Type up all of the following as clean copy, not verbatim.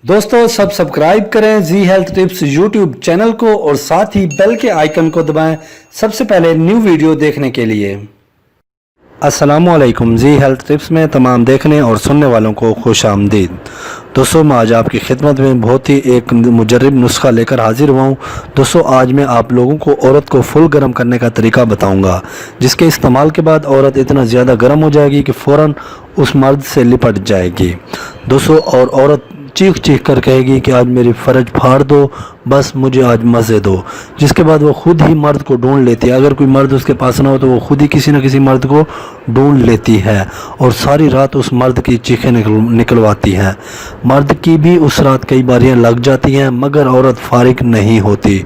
दोस्तों सब सब्सक्राइब करें जी हेल्थ टिप्स यूट्यूब चैनल को और साथ ही बेल के आइकन को दबाएं सबसे पहले न्यू वीडियो देखने के लिए। अस्सलामुअलैकुम जी हेल्थ टिप्स में तमाम देखने और सुनने वालों को खुश आमदीद। दोस्तों मैं आज आपकी खिदमत में बहुत ही एक मुजर्रब नुस्खा लेकर हाजिर हुआ हूँ। दोस्तों आज मैं आप लोगों को औरत को फुल गर्म करने का तरीका बताऊंगा, जिसके इस्तेमाल के बाद औरत इतना ज़्यादा गर्म हो जाएगी कि फ़ौरन उस मर्द से लिपट जाएगी। दोस्तों और औरत चीख चीख कर कहेगी कि आज मेरी फ़र्ज फाड़ दो, बस मुझे आज मज़े दो। जिसके बाद वो खुद ही मर्द को ढूंढ लेती है। अगर कोई मर्द उसके पास ना हो तो वो खुद ही किसी न किसी मर्द को ढूंढ लेती है और सारी रात उस मर्द की चीखें निकलवाती है। मर्द की भी उस रात कई बारियाँ लग जाती हैं, मगर औरत फारिग नहीं होती।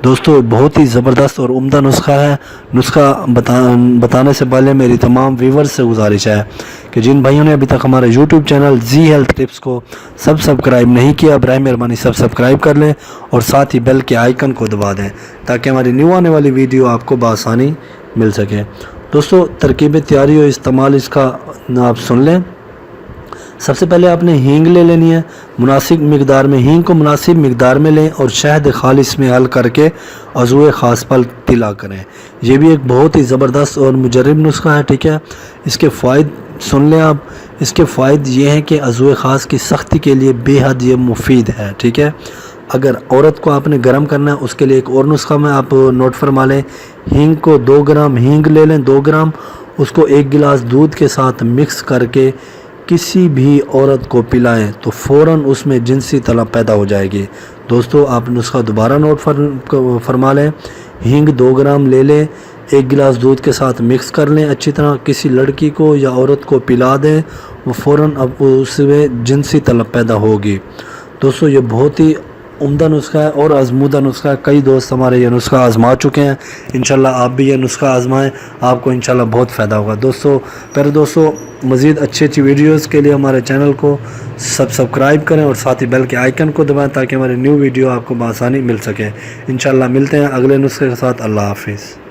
दोस्तों बहुत ही ज़बरदस्त और उम्दा नुस्खा है। नुस्खा बताने से पहले मेरी तमाम व्यूवर्स से गुजारिश है कि जिन भाइयों ने अभी तक हमारा यूट्यूब चैनल जी हेल्थ टिप्स को सब्सक्राइब नहीं किया, बराए मेहरबानी सब्सक्राइब कर लें और साथ ही बेल के आइकन को दबा दें ताकि हमारी न्यू आने वाली वीडियो आपको बआसानी मिल सके। दोस्तों तरकीब तैयारी और इस्तेमाल इसका आप सुन लें। सबसे पहले आपने हींग ले लेनी है मुनासिब मिकदार में। हींग को मुनासिब मिकदार में लें और शहद खालिस में हल करके अज़ुए ख़ास पर तिला करें। ये भी एक बहुत ही ज़बरदस्त और मुजर्रब नुस्खा है, ठीक है। इसके फ़ायदे सुन लें आप। इसके फ़ायदे ये हैं कि अज़ुए ख़ास की सख्ती के लिए बेहद ये मुफीद है, ठीक है। अगर औरत को आपने गर्म करना है उसके लिए एक और नुस्खा में आप नोट फरमा लें। हींग को 2 ग्राम हींग ले लें, 2 ग्राम, उसको 1 गिलास दूध के साथ मिक्स करके किसी भी औरत को पिलाएं तो फ़ौरन उसमें जिनसी तलब पैदा हो जाएगी। दोस्तों आप नुस्खा दोबारा नोट फरमा लें। हींग 2 ग्राम ले लें, 1 गिलास दूध के साथ मिक्स कर लें अच्छी तरह, किसी लड़की को या औरत को पिला दें, वो फ़ौरन अब उसमें जिनसी तलब पैदा होगी। दोस्तों ये बहुत ही उम्दा नुस्खा है और आजमूदा नुस्खा है। कई दोस्त हमारे ये नुस्खा आजमा चुके हैं। इंशाल्लाह आप भी ये नुस्खा आजमाएं, आपको इंशाल्लाह बहुत फ़ायदा होगा। दोस्तों मज़ीद अच्छी वीडियोस के लिए हमारे चैनल को सब्सक्राइब करें और साथ ही बेल के आइकन को दबाएं ताकि हमारी न्यू वीडियो आपको बआसानी मिल सके। इंशाल्लाह मिलते हैं अगले नुस्खे के साथ। अल्लाह हाफिज़।